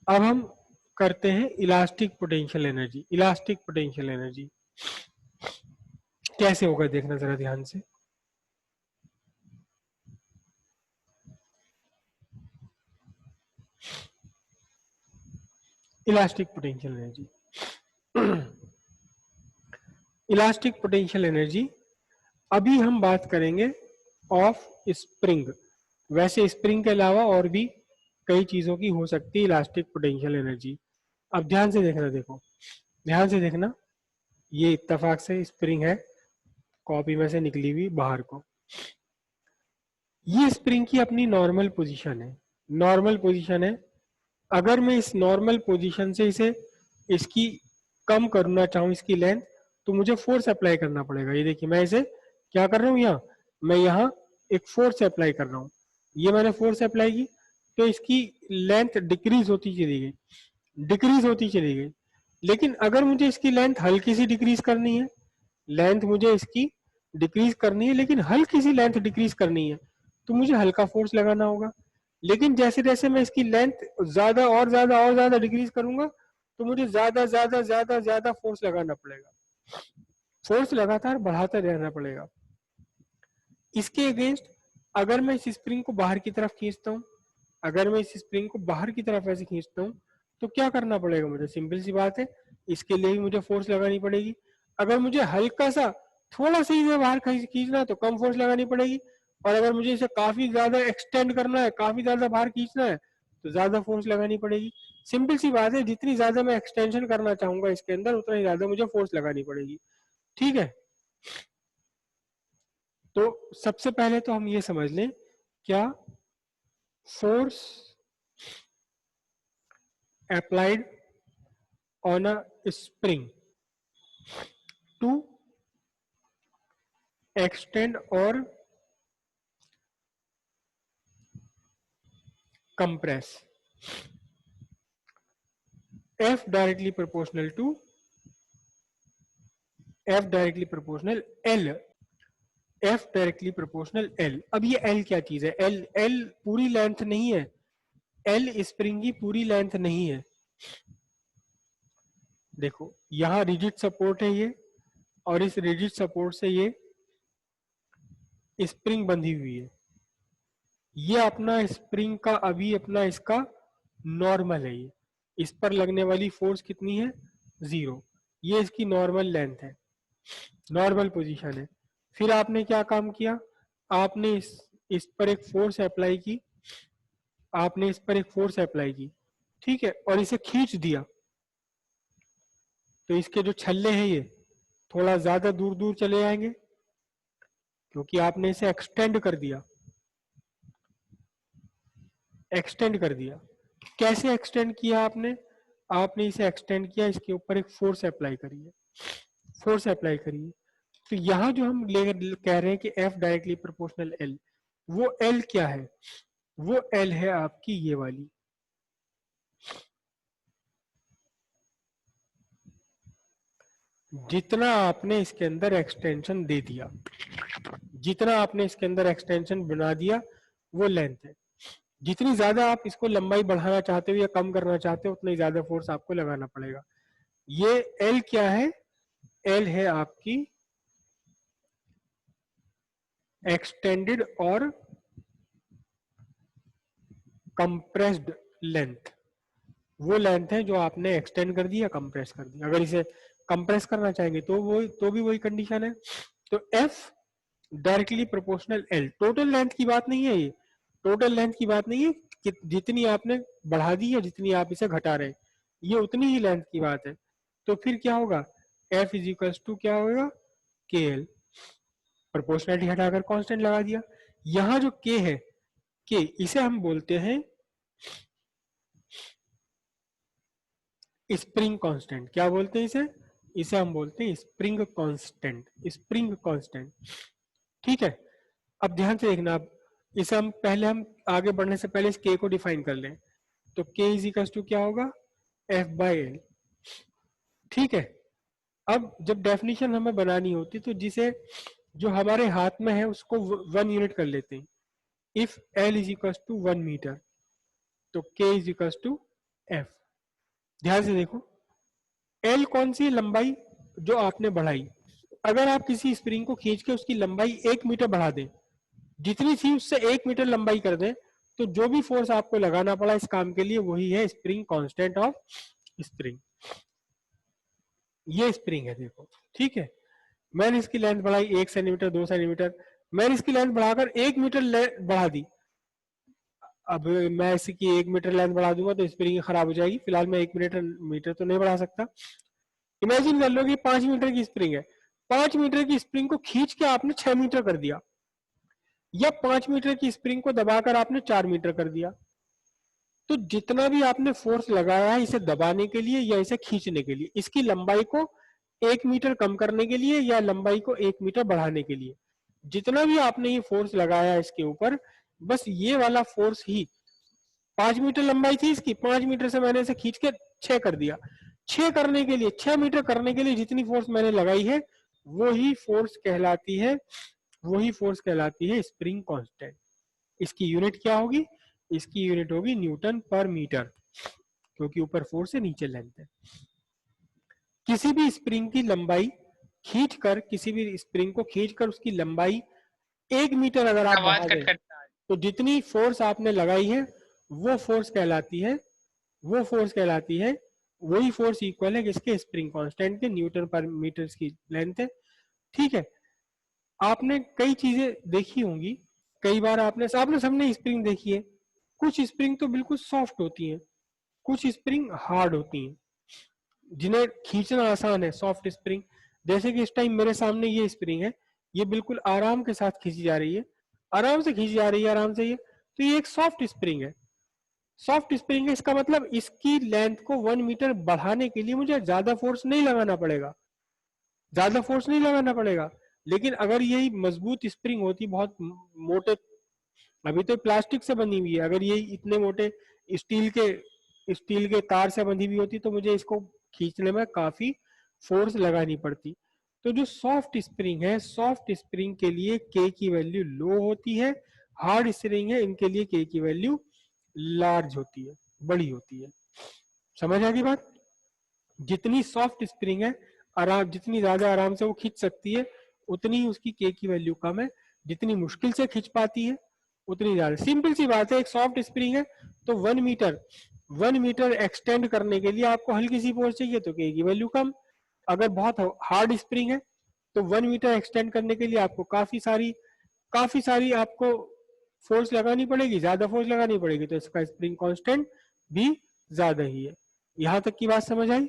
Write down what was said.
अब हम करते हैं elastic potential energy. Elastic potential energy कैसे होगा देखना जरा ध्यान से। Elastic potential energy elastic potential energy अभी हम बात करेंगे ऑफ स्प्रिंग। वैसे स्प्रिंग के अलावा और भी कई चीजों की हो सकती है इलास्टिक पोटेंशियल एनर्जी। अब ध्यान से देखना, देखो ध्यान से देखना, ये इत्तेफाक से स्प्रिंग है, कॉपी में से निकली हुई बाहर को। ये स्प्रिंग की अपनी नॉर्मल पोजीशन है, नॉर्मल पोजीशन है। अगर मैं इस नॉर्मल पोजीशन से इसे इसकी कम करना चाहूँ इसकी लेंथ, तो मुझे फोर्स अप्लाई करना पड़ेगा। ये देखिए मैं इसे क्या कर रहा हूँ, यहाँ मैं यहाँ एक फोर्स अप्लाई कर रहा हूँ। ये मैंने फोर्स अप्लाई की तो इसकी लेंथ डिक्रीज होती चली गई, डिक्रीज होती चली गई। लेकिन अगर मुझे इसकी लेंथ हल्की सी डिक्रीज करनी है, लेंथ मुझे इसकी डिक्रीज करनी है लेकिन हल्की सी लेंथ डिक्रीज करनी है, तो मुझे हल्का फोर्स लगाना होगा। लेकिन जैसे जैसे मैं इसकी लेंथ ज्यादा और ज्यादा और ज्यादा डिक्रीज करूंगा, तो मुझे ज्यादा ज्यादा ज्यादा ज्यादा फोर्स लगाना पड़ेगा, फोर्स लगातार बढ़ाता रहना पड़ेगा। इसके अगेंस्ट अगर मैं इस स्प्रिंग को बाहर की तरफ खींचता हूँ, अगर मैं इस स्प्रिंग को बाहर की तरफ ऐसे खींचता हूँ, तो क्या करना पड़ेगा मुझे? सिंपल सी बात है, इसके लिए भी मुझे फोर्स लगानी पड़ेगी। अगर मुझे हल्का सा थोड़ा सा इसे बाहर खींचना है तो कम फोर्स लगानी पड़ेगी, और अगर मुझे इसे काफी ज्यादा एक्सटेंड करना है, काफी ज्यादा बाहर खींचना है, तो ज्यादा फोर्स लगानी पड़ेगी। सिंपल सी बात है, जितनी ज्यादा मैं एक्सटेंशन करना चाहूंगा इसके अंदर, उतना ही ज्यादा मुझे फोर्स लगानी पड़ेगी। ठीक है, तो सबसे पहले तो हम ये समझ लें, क्या force applied on a spring to extend or compress, F directly proportional to F directly proportional L, F directly proportional L। अब ये L क्या चीज है? L पूरी लेंथ नहीं है, L स्प्रिंग की पूरी लेंथ नहीं है। देखो यहाँ रिजिड सपोर्ट है ये, और इस रिजिड सपोर्ट से ये स्प्रिंग बंधी हुई है। ये अपना स्प्रिंग का अभी अपना इसका नॉर्मल है। ये इस पर लगने वाली फोर्स कितनी है? 0। ये इसकी नॉर्मल लेंथ है, नॉर्मल पोजीशन है। फिर आपने क्या काम किया? आपने इस पर एक फोर्स अप्लाई की, आपने इस पर एक फोर्स अप्लाई की, ठीक है, और इसे खींच दिया। तो इसके जो छल्ले हैं ये थोड़ा ज्यादा दूर दूर चले जाएंगे, क्योंकि आपने इसे एक्सटेंड कर दिया, एक्सटेंड कर दिया। कैसे एक्सटेंड किया आपने? आपने इसे एक्सटेंड किया, इसके ऊपर एक फोर्स अप्लाई करिए, फोर्स अप्लाई करिए। तो यहाँ जो हम कह रहे हैं कि F डायरेक्टली प्रोपोर्शनल L, वो L क्या है? वो L है आपकी ये वाली, जितना आपने इसके अंदर एक्सटेंशन दे दिया, जितना आपने इसके अंदर एक्सटेंशन बना दिया, वो लेंथ है। जितनी ज्यादा आप इसको लंबाई बढ़ाना चाहते हो या कम करना चाहते हो, उतना ही ज्यादा फोर्स आपको लगाना पड़ेगा। ये L क्या है? L है आपकी एक्सटेंडेड और कंप्रेस्ड लेंथ। वो लेंथ है जो आपने एक्सटेंड कर दी या कंप्रेस कर दी। अगर इसे कंप्रेस करना चाहेंगे तो भी वही कंडीशन है। तो F directly proportional L। Total length की बात नहीं है ये, टोटल लेंथ की बात नहीं है कि जितनी आपने बढ़ा दी या जितनी आप इसे घटा रहे हैं, ये उतनी ही लेंथ की बात है। तो फिर क्या होगा? F इज इक्वल्स टू क्या होगा? KL। प्रोपोर्शनलिटी हटाकर कांस्टेंट लगा दिया। यहाँ जो K है, K इसे हम बोलते हैं स्प्रिंग कांस्टेंट। क्या बोलते हैं इसे? इसे हम बोलते हैं स्प्रिंग कांस्टेंट, स्प्रिंग कांस्टेंट। ठीक है, अब ध्यान से देखना। अब इसे हम आगे बढ़ने से पहले इस K को डिफाइन कर लें। तो K इज इक्वल टू क्या होगा? F by L। ठीक है, अब जब डेफिनेशन हमें बनानी होती तो जिसे जो हमारे हाथ में है उसको 1 यूनिट कर लेते हैं। If L is equal to 1 metre, तो K is equal to F. ध्यान से देखो, एल कौन सी लंबाई जो आपने बढ़ाई। अगर आप किसी स्प्रिंग को खींच के उसकी लंबाई 1 मीटर बढ़ा दें, जितनी थी उससे 1 मीटर लंबाई कर दें, तो जो भी फोर्स आपको लगाना पड़ा इस काम के लिए वही है स्प्रिंग कांस्टेंट ऑफ स्प्रिंग। ये स्प्रिंग है देखो, ठीक है। मैंने इसकी लेंथ बढ़ाई 1 सेंटीमीटर, 2 सेंटीमीटर, मैंने इसकी लेंथ बढ़ाकर 1 मीटर बढ़ा दी। अब मैं इसकी 1 मीटर लेंथ बढ़ा दूंगा तो स्प्रिंग खराब हो जाएगी। फिलहाल मैं 1 मीटर तो नहीं बढ़ा सकता। इमेजिन कर लो कि 5 मीटर की स्प्रिंग है, 5 मीटर की स्प्रिंग को खींच के आपने 6 मीटर कर दिया, या 5 मीटर की स्प्रिंग को दबाकर आपने 4 मीटर कर दिया। तो जितना भी आपने फोर्स लगाया है इसे दबाने के लिए या इसे खींचने के लिए, इसकी लंबाई को 1 मीटर कम करने के लिए या लंबाई को 1 मीटर बढ़ाने के लिए, जितना भी आपने ये फोर्स लगाया है इसके ऊपर, बस ये वाला फोर्स ही, 5 मीटर लंबाई थी इसकी, 5 मीटर से मैंने इसे खींच के 6 कर दिया। 6 करने के लिए, 6 मीटर करने के लिए जितनी फोर्स मैंने लगाई है वही फोर्स कहलाती है, वही फोर्स कहलाती है स्प्रिंग कांस्टेंट। इसकी यूनिट क्या होगी? इसकी यूनिट होगी न्यूटन पर मीटर, क्योंकि ऊपर फोर्स है नीचे लेंथ है। किसी भी स्प्रिंग की लंबाई खींचकर, किसी भी स्प्रिंग को खींचकर उसकी लंबाई 1 मीटर अगर आप आवाज बढ़ा कट दें, कट तो जितनी फोर्स आपने लगाई है वो फोर्स कहलाती है, वो फोर्स कहलाती है, वही फोर्स इक्वल है किसके? स्प्रिंग कांस्टेंट के, न्यूटन पर मीटर की लेंथ है, ठीक है। आपने कई चीजें देखी होंगी, कई बार आपने सबने स्प्रिंग देखी है। कुछ स्प्रिंग तो बिल्कुल सॉफ्ट होती हैं, कुछ स्प्रिंग हार्ड होती हैं, जिन्हें खींचना आसान है, सॉफ्ट स्प्रिंग। जैसे कि इस टाइम मेरे सामने ये स्प्रिंग है, ये बिल्कुल आराम के साथ खींची जा रही है, आराम से खींची जा रही है, आराम से ये, तो ये एक सॉफ्ट स्प्रिंग है। सॉफ्ट स्प्रिंग है, इसका मतलब इसकी लेंथ को 1 मीटर बढ़ाने के लिए मुझे ज्यादा फोर्स नहीं लगाना पड़ेगा, ज्यादा फोर्स नहीं लगाना पड़ेगा। लेकिन अगर यही मजबूत स्प्रिंग होती, बहुत मोटे, अभी तो प्लास्टिक से बनी हुई है, अगर ये इतने मोटे स्टील के तार से बंधी हुई होती तो मुझे इसको खींचने में काफी फोर्स लगानी पड़ती। तो जो सॉफ्ट स्प्रिंग है, सॉफ्ट स्प्रिंग के लिए के की वैल्यू लो होती है, हार्ड स्प्रिंग है इनके लिए के की वैल्यू लार्ज होती है, बड़ी होती है। समझ आ गई बात? जितनी सॉफ्ट स्प्रिंग है, आराम, जितनी ज्यादा आराम से वो खींच सकती है, उतनी ही उसकी के की वैल्यू कम है। जितनी मुश्किल से खींच पाती है उतनी ज्यादा। सिंपल सी बात है, एक सॉफ्ट स्प्रिंग है तो 1 मीटर एक्सटेंड करने के लिए आपको हल्की सी फोर्स चाहिए तो के की वैल्यू कम। अगर बहुत हार्ड स्प्रिंग है तो 1 मीटर एक्सटेंड करने के लिए आपको काफी सारी आपको फोर्स लगानी पड़ेगी, ज्यादा फोर्स लगानी पड़ेगी, तो इसका स्प्रिंग कांस्टेंट भी ज्यादा ही है। यहां तक की बात समझ आई?